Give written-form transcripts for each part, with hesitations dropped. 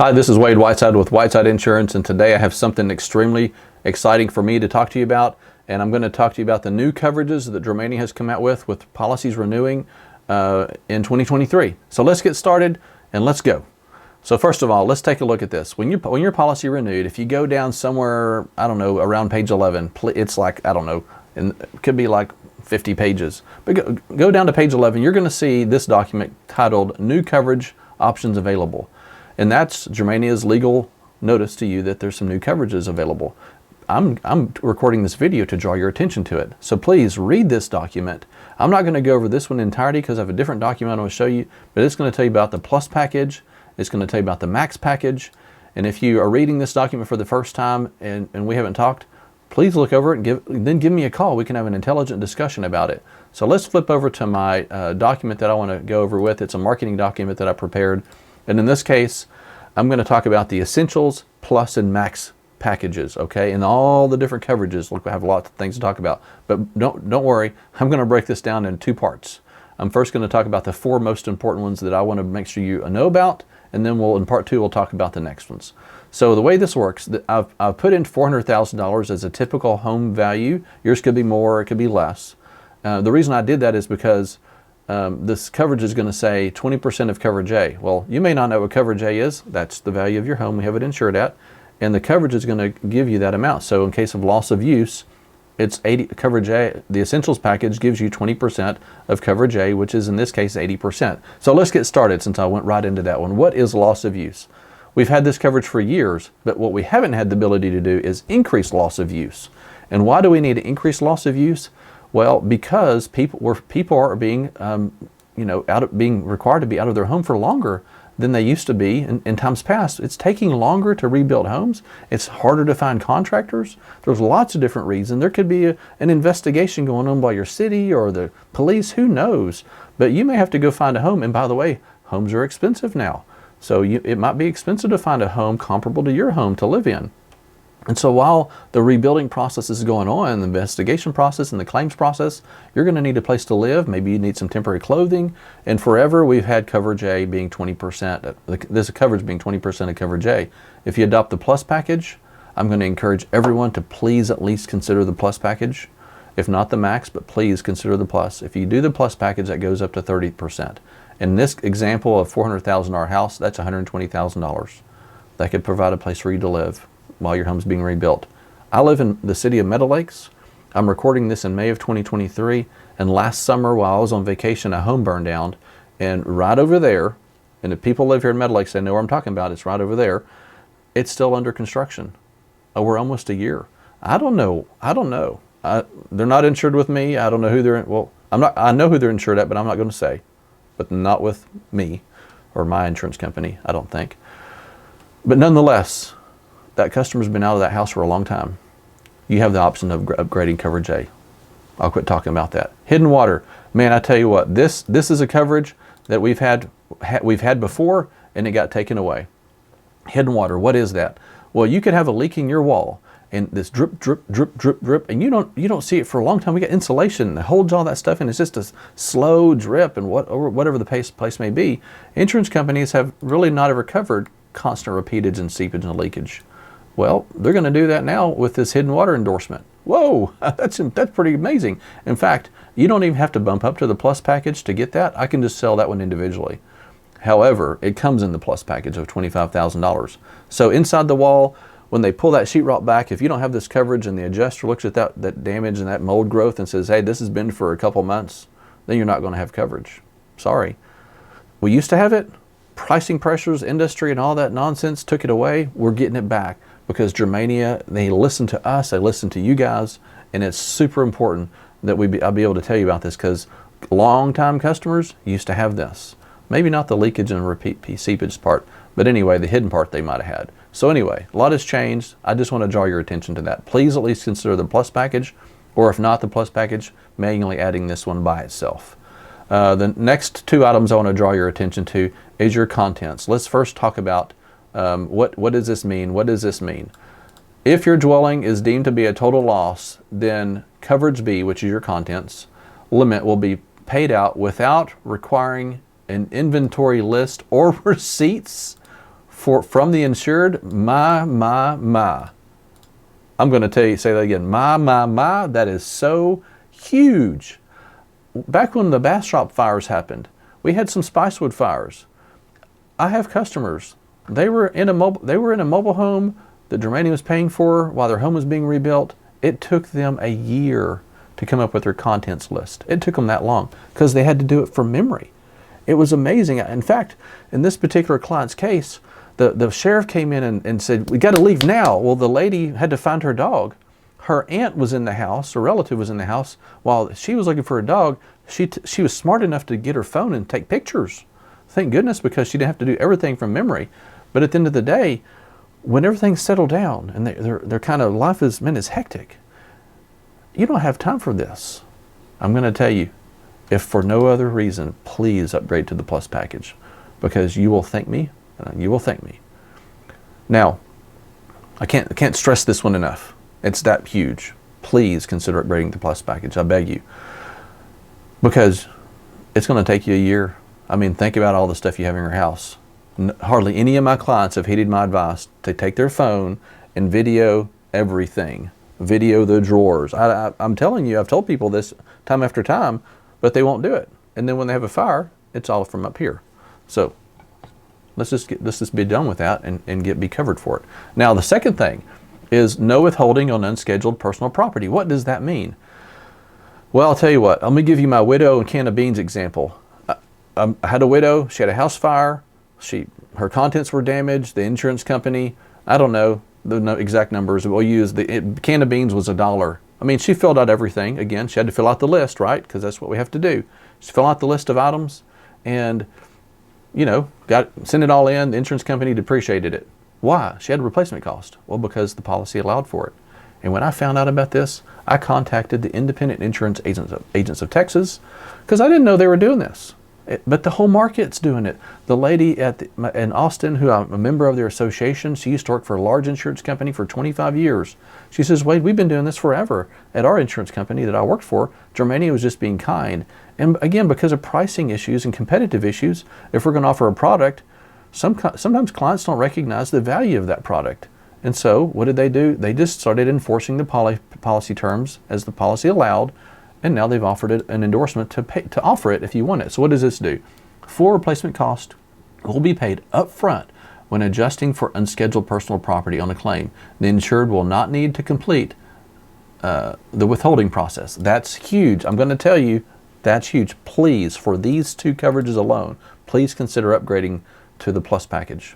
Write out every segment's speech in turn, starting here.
Hi, this is Wade Whiteside with Whiteside Insurance, and today I have something extremely exciting for me to talk to you about. And I'm going to talk to you about the new coverages that Germania has come out with policies renewing in 2023. So let's get started and let's go. So first of all, let's take a look at this. When your policy renewed, if you go down somewhere, I don't know, around page 11, it's like, I don't know, and it could be like 50 pages. But go down to page 11, you're going to see this document titled New Coverage Options Available. And that's Germania's legal notice to you that there's some new coverages available. I'm recording this video to draw your attention to it. So please read this document. I'm not going to go over this one in entirety because I have a different document I want to show you, but it's going to tell you about the Plus package. It's going to tell you about the Max package. And if you are reading this document for the first time and we haven't talked, please look over it and then give me a call. We can have an intelligent discussion about it. So let's flip over to my document that I want to go over with. It's a marketing document that I prepared. And in this case, I'm going to talk about the Essentials, Plus, and Max packages, okay? And all the different coverages. Look, I have lots of things to talk about. But don't worry, I'm going to break this down in two parts. I'm first going to talk about the four most important ones that I want to make sure you know about, and then in part two, we'll talk about the next ones. So the way this works, I've put in $400,000 as a typical home value. Yours could be more, it could be less. The reason I did that is because this coverage is going to say 20% of coverage A. Well, you may not know what coverage A is. That's the value of your home. We have it insured at. And the coverage is going to give you that amount. So in case of loss of use, it's 80 coverage A. The Essentials package gives you 20% of coverage A, which is in this case 80%. So let's get started since I went right into that one. What is loss of use? We've had this coverage for years, but what we haven't had the ability to do is increase loss of use. And why do we need to increase loss of use? Well, because people are being, being required to be out of their home for longer than they used to be in times past. It's taking longer to rebuild homes. It's harder to find contractors. There's lots of different reasons. There could be an investigation going on by your city or the police, who knows? But you may have to go find a home. And by the way, homes are expensive now. So it might be expensive to find a home comparable to your home to live in. And so while the rebuilding process is going on, the investigation process and the claims process, you're going to need a place to live. Maybe you need some temporary clothing. And forever, we've had coverage A being 20%. This coverage being 20% of coverage A. If you adopt the Plus package, I'm going to encourage everyone to please at least consider the Plus package. If not the Max, but please consider the Plus. If you do the Plus package, that goes up to 30%. In this example of $400,000 house, that's $120,000. That could provide a place for you to live while your home's being rebuilt. I live in the city of Meadow Lakes. I'm recording this in May of 2023, and last summer while I was on vacation, a home burned down, and right over there, and if people live here in Meadow Lakes, they know where I'm talking about, it's right over there, it's still under construction. We're almost a year. I don't know. They're not insured with me. I don't know who I know who they're insured at, but I'm not going to say. But not with me or my insurance company, I don't think. But nonetheless, that customer's been out of that house for a long time. You have the option of upgrading coverage A. I'll quit talking about that. Hidden water. Man, I tell you what, this is a coverage that we've had before and it got taken away. Hidden water, what is that? Well, you could have a leak in your wall and this drip, drip, drip, drip, drip, and you don't see it for a long time. We got insulation that holds all that stuff, and it's just a slow drip, and whatever the place may be. Insurance companies have really not ever covered constant repeatage and seepage and leakage. Well, they're going to do that now with this hidden water endorsement. Whoa, that's pretty amazing. In fact, you don't even have to bump up to the Plus package to get that. I can just sell that one individually. However, it comes in the Plus package of $25,000. So inside the wall, when they pull that sheetrock back, if you don't have this coverage and the adjuster looks at that damage and that mold growth and says, hey, this has been for a couple months, then you're not going to have coverage. Sorry. We used to have it. Pricing pressures, industry, and all that nonsense took it away. We're getting it back because Germania, they listen to us, they listen to you guys, and it's super important that I'll be able to tell you about this because long-time customers used to have this. Maybe not the leakage and repeat seepage part, but anyway, the hidden part they might have had. So anyway, a lot has changed. I just want to draw your attention to that. Please at least consider the Plus package, or if not the Plus package, manually adding this one by itself. The next two items I want to draw your attention to is your contents. Let's first talk about what does this mean? What does this mean? If your dwelling is deemed to be a total loss, then coverage B, which is your contents, limit will be paid out without requiring an inventory list or receipts from the insured, my. I'm going to say that again, my, that is so huge. Back when the Bastrop fires happened, we had some Spicewood fires. I have customers. They were in a mobile home that Germania was paying for while their home was being rebuilt. It took them a year to come up with their contents list. It took them that long because they had to do it from memory. It was amazing. In fact, in this particular client's case, the sheriff came in and said, we got to leave now. Well, the lady had to find her dog. Her aunt was in the house, a relative was in the house. While she was looking for a dog, she was smart enough to get her phone and take pictures. Thank goodness, because she didn't have to do everything from memory. But at the end of the day, when everything's settled down and their kind of life is hectic, you don't have time for this. I'm going to tell you, if for no other reason, please upgrade to the Plus package, because you will thank me. You will thank me. Now, I can't stress this one enough. It's that huge. Please consider upgrading the Plus package. I beg you, because it's going to take you a year. I mean, think about all the stuff you have in your house. Hardly any of my clients have heeded my advice to take their phone and video everything. Video the drawers. I'm telling you, I've told people this time after time, but they won't do it. And then when they have a fire, it's all from up here. So let's just be done with that and be covered for it. Now, the second thing is no withholding on unscheduled personal property. What does that mean? Well, I'll tell you what. Let me give you my widow and can of beans example. I had a widow. She had a house fire. Her contents were damaged. The insurance company, I don't know the exact numbers. We'll use the can of beans was $1. I mean, she filled out everything. Again, she had to fill out the list, right? Because that's what we have to do. She filled out the list of items and, sent it all in. The insurance company depreciated it. Why? She had a replacement cost. Well, because the policy allowed for it. And when I found out about this, I contacted the independent insurance agents of Texas, because I didn't know they were doing this. But the whole market's doing it. The lady in Austin, who I'm a member of their association, she used to work for a large insurance company for 25 years. She says, Wade, we've been doing this forever. At our insurance company that I worked for, Germania was just being kind. And again, because of pricing issues and competitive issues, if we're going to offer a product, sometimes clients don't recognize the value of that product. And so what did they do? They just started enforcing the policy terms as the policy allowed. And now they've offered it an endorsement to offer it if you want it. So what does this do? Full replacement cost will be paid up front when adjusting for unscheduled personal property on a claim. The insured will not need to complete the withholding process. That's huge. I'm going to tell you, that's huge. Please, for these two coverages alone, please consider upgrading to the Plus package.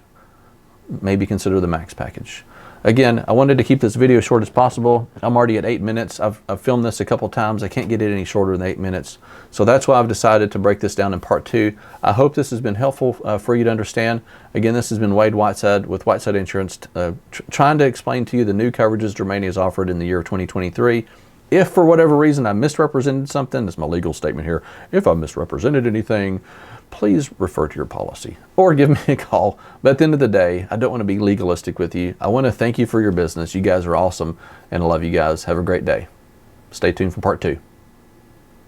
Maybe consider the Max package. Again, I wanted to keep this video short as possible. I'm already at 8 minutes. I've filmed this a couple times. I can't get it any shorter than 8 minutes. So that's why I've decided to break this down in part 2. I hope this has been helpful for you to understand. Again, this has been Wade Whiteside with Whiteside Insurance, trying to explain to you the new coverages Germania has offered in the year of 2023. If for whatever reason I misrepresented something, that's my legal statement here. If I misrepresented anything, please refer to your policy or give me a call. But at the end of the day, I don't want to be legalistic with you. I want to thank you for your business. You guys are awesome and I love you guys. Have a great day. Stay tuned for part 2.